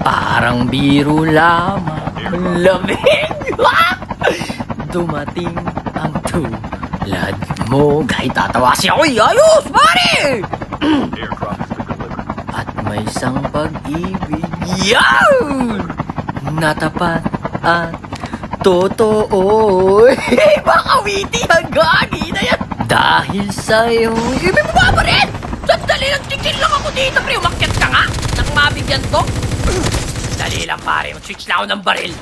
Parang biro lamang lamig. Dumating ang tulad mo. Kahit tatawa siya. Uy, ayos, pare! At may isang pag-ibig. Yan! Natapat at totoo. Baka witty ang gagi na yan. Dahil sa'yo. Ibig mo ba rin? Sandali lang, tingin lang ako dito, pre. Umakyat ka nga. Nang mabigyan to. Dali lang, pare. Mag-switch na ako ng baril.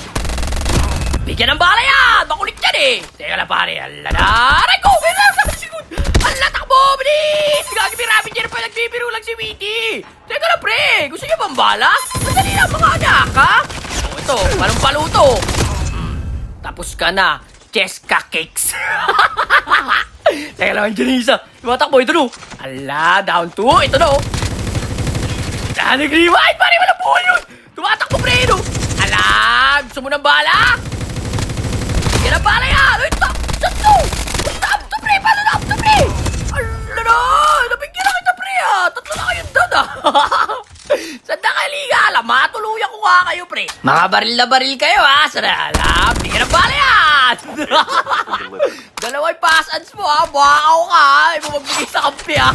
Bigyan ng bala yan! Makulit yan eh! Teka lang, pare. Ala na! Aray ko! Wait lang! Ala, takbo! Bilis! Gagi, may rabbit dyan pa. Nagbibiro lang si Witty. Teka lang, pre. Gusto niyo bang bala? Madali lang, mga anak, ha? O, ito. Palong-paluto. Tapos ka na. Cheska cakes. Teka lang, dyan yung isa. Tumatakbo, ito no. Ala, down 2. Ito no. Nag-rewind, pare, wala po yun. Tumatakbo, pre, no. Ala, gusto mo ng bala? Yan ang bala yan. Ay, top to. Top to, pre. Paano top to, pre? Ala na. Nabigyan na kita, pre, ha. Tatlo na kayong doon, ha. Sanda ka, liga. Alam, matuluyan ko nga kayo, pre. Mga baril na baril kayo, ha. Sana, alam. Bigyan ng bala yan. Dalaway pass-ans mo, ha. Buhakaw ka, ha. Iba magbigay sa kampi, ha.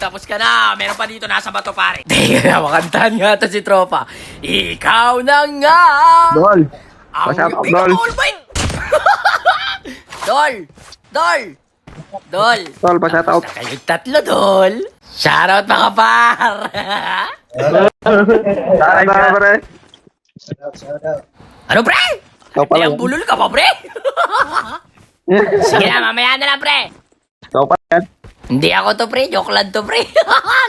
Tapos ka na. Meron pa dito nasa bato, pare. Teka, makantahan nga ito si Tropa. Ikaw na nga. Dol. Ang Pasap, big Dol. goal, boy. Dol. Dol. Dol. Dol, pa-shout out. Basta kayong tatlo, Dol. Shoutout, mga par. Saan na, pre? Ano, pre? Ikaw pala Hindi, ang yan. bulol ka pa, pre. Sige na, mamaya na lang, pre. Ikaw pa yan. Hindi ako to, pre. Joke lang to, pre.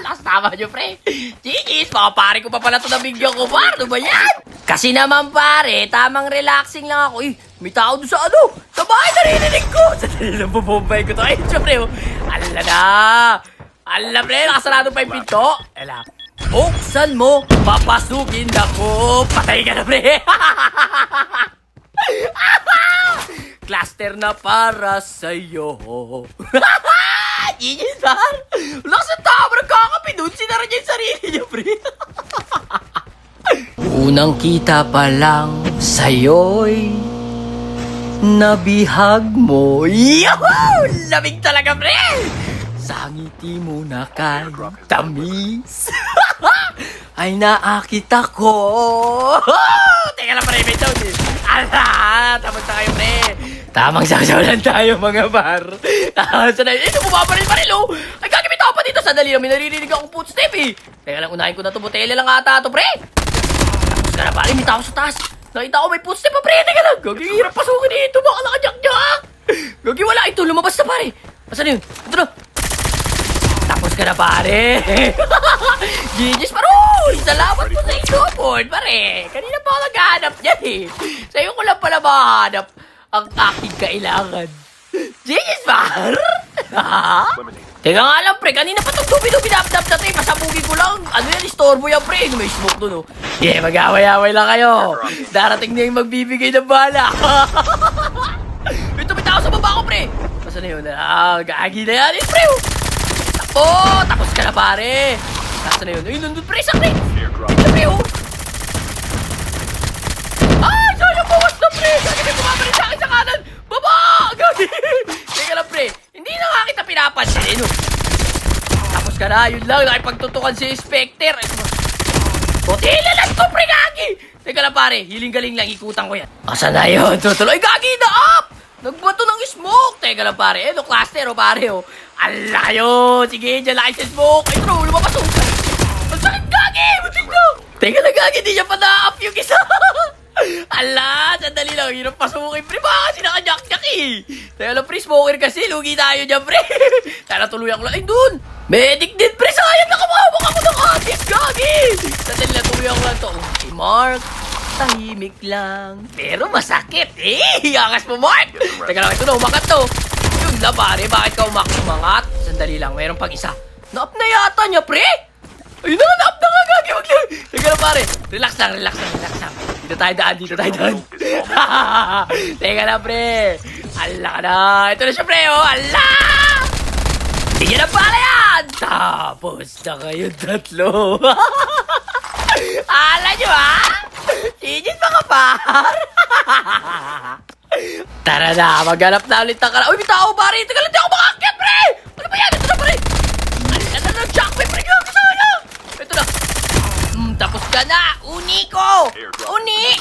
Lakas tama nyo, pre. Chikis, mga pare ko pa pala to nabigyan ko, par. Ano ba yan? Kasi naman, pare, tamang relaxing lang ako. Eh, may tao doon sa ano? Sa bahay, narinig ko. Sa lang bubombay ko to. Ay, syempre, oh. Ala na. Ala, pre, nakasarado pa yung pinto. Ala. Buksan mo, papasukin ako. Patay ka na, pre. Cluster na para sa'yo. Genius, man. Lakas ang tao, nagkakapi doon. Sinara niya yung sarili niya, pre. Unang kita pa lang sa'yo'y nabihag mo. Yahoo! Lamig talaga, pre. Sa ngiti mo na kay tamis. Ay naakit ako. Teka lang, pre. May sound eh. Ala! Tapos na kayo, pre. Tamang sasawalan tayo, mga bar. Tapos na yun. Bumabaril pa rin, oh. Ay, gagamit ako pa dito. Sandali lang, may naririnig akong footstep, eh. Teka lang, unahin ko na ito. Botella lang ata ito, pre. Tapos ka na, pare. May tao sa taas. Nakita ko may footstep pa, pre. Teka lang. Gagi, hirap pasukin dito. Baka nakajak-jak. Gagi, wala. Ito, lumabas na, pare. Asan na yun? Ito na. Tapos ka na, pare. Genius, paroy. Salamat po sa support, pare. Kanina pa ako naghahanap niyan, eh. Sa'yo ko lang pala mahanap ang aking kailangan. Genius, par! Teka nga lang, pre. Kanina pa itong dubi-dubi-dap-dap na tayo. Pasabugin ko lang. Ano yan? Istorbo yan, pre. May smoke dun, oh. Yeah, mag-away-away lang kayo. Darating na yung magbibigay ng bala. Ito, may tao sa baba ko, pre. Basta na yun? Ah, gagi na yan, eh, pre. Takbo! Tapos ka na, pare. Basta na yun? Ay, nandun, pre. Sakit. Ito, pre, oh. Ay, sayang bawas na, pre. Gagi, may bumabalit sa akin sa kanan. Baba! Gagi. Teka lang, pre. Hindi na nga kita pinapansin, no? Tapos ka na, yun lang. Nakipagtutukan si Spectre. Botella lang to, pre, gagi. Teka lang, pare. Hiling-galing lang. Ikutan ko yan. Asa na yun? Tutuloy. Gagi na up! Nagbato ng smoke. Teka lang, pare. Ano, cluster, oh, pare, oh. Ala yun. Sige, dyan lang sa smoke. Ay, true. Lumabas, oh. Ang sakit, gagi. Butik na. Teka lang, gagi. Di niya pa na-up yung isa. Ala, sandali lang. Hirap pasukin, pre. Baka kasi nakajak-jak, eh. Teka lang, pre. Smoker kasi. Lugi tayo dyan, pre. Tara, tuluyan ko lang. Ay, dun. Medic din, pre. Sayang, nakamawak ako ng atis, gagi. Sandali lang, tuluyan ko lang to. Okay, Mark. Tahimik lang. Pero masakit, eh. Angas mo, Mark. Teka lang, ito na. Umakat to. Yun na, pare. Bakit ka umangat? Sandali lang. Mayroon pag isa. Naap na yata niya, pre. Ayun na, naap na nga, gagi. Teka lang, pare. Relax lang, relax lang, relax lang. Dito tayo daan, dito tayo daan. Teka lang, pre. Ala ka na. Ito na siya, pre, oh. Ala! Tingnan na pala yan! Tapos na kayo tatlo. GG's mga par! Tara na, maghanap na ulit ng Uy, may tao, pare! Teka lang, di ako makaakyat, pre! Ano ba yan? Ito na, pare! Ano na, Jackpot, pre! Ito na! Ito na! Tapos ka na, Uni ko! Uni!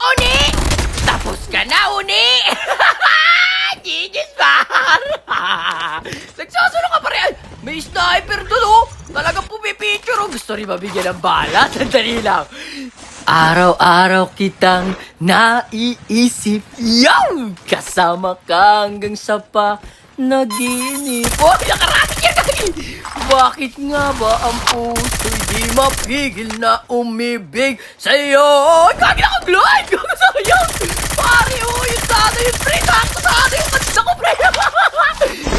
Uni! Tapos ka na, Uni! GG's, par! Nagsasunod ka, pare! Ay, may sniper doon, oh! Talagang pumipicture, oh! Gusto rin mabigyan ng bala? Sandali lang! Araw-araw kitang naiisip, yaw! Kasama ka hanggang sa panaginip. Oh, nakarapit yan! Bakit nga ba ang puso'y di mapigil na umibig sa'yo? Gagi na kang glide! Gago sayang! Pare, oh, yung sana yung pre! Sakto sana yung kanta ko, pre!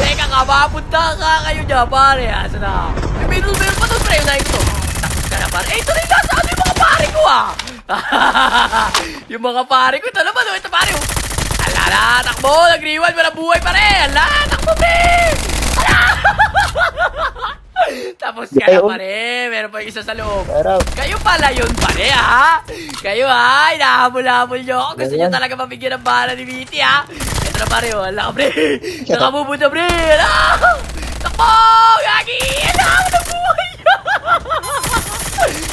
Teka nga, mapunta ka kayo niya, pare. Asa na? Meron pa to, pre. Unahin ko to. Tapos ka na, pare. Eh, ito rin nasa ano yung mga pare ko, ah! Yung mga pare ko, ito naman, oh. Ito, pare, oh. Ala, takbo! Nag-rewind, walang buhay, pare! Ala, takbo, pre! Ala! Tapos ka na, pare. Meron pa yung isa sa loob. Kayo pala yun, pare, ha? Kayo, ha? Inahabol-habol nyo ako. Gusto nyo talaga mabigyan ng bala ni Viti, ha? Ito na, pare, oh. Ala, pre. Nakabubuta, pre. Ala! Takbo! Gagi! Ala! Walang buhay!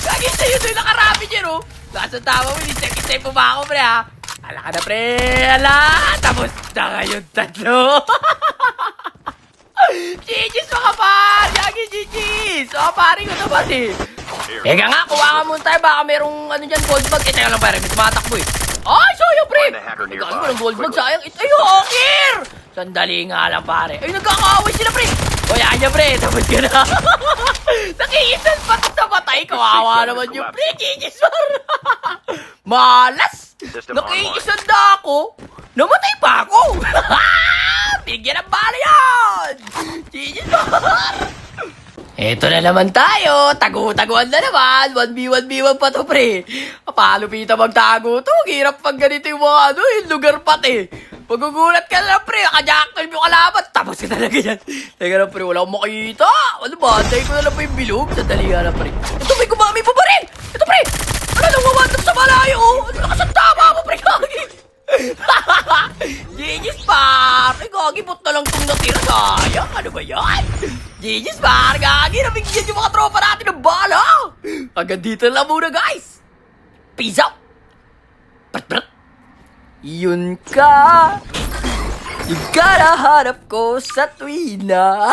Gagi, sa'yo doon nakarapid yun, oh. Nasa tama mo, ni-check mo ba ako, pre, ha? Ala ka na, pre. Ala! Tapos na ngayon tatlo. GG's mga par! Yagi GG's! Mga pare ko naman eh. Eka nga, kuha ka muna tayo. Baka merong ano dyan, gold bag. Teka lang pare, may tumatakbo eh. Ay, sayang pre! Nagkaan mo ng gold bag, sayang. Ay, Hawker! Sandali nga lang pare. Ay, nagkakaaway sila pre. O, yan niya pre, tapos ka na. Nakiisan pa sa matay. Kawawa naman yung pre. GG's par! Malas! Nakiisan na ako. Namatay pa ako. Bigyan ng bala yan! GG's par! Eto na naman tayo. Tago-taguan na naman. 1v1v1 pa to, pre. Paano pita magtago to? Hirap pag ganito yung mga ano, yung lugar pati. Pagugulat ka na, pre. Naka-jack 12 yung kalaban. Tapos ka talaga yan. Teka na, pre. Wala akong makita. Ano ba? Antayin ko na lang pa yung bilog. Sandali nga na, pre. Ito, may gumami pa pa rin. Ito, pre. Ano nang mamatap sa malayo, oh? Ano nakasantama mo, pre? Kagi. GG's par! Gagi, bot na lang itong natira. Sayang, ano ba yan? GG's par! Gagi, nabigyan yung mga tropa natin ng bala! Hanggang dito lang muna, guys! Peace out! Brat! Yun ka! Yung karahanap ko sa tuwina!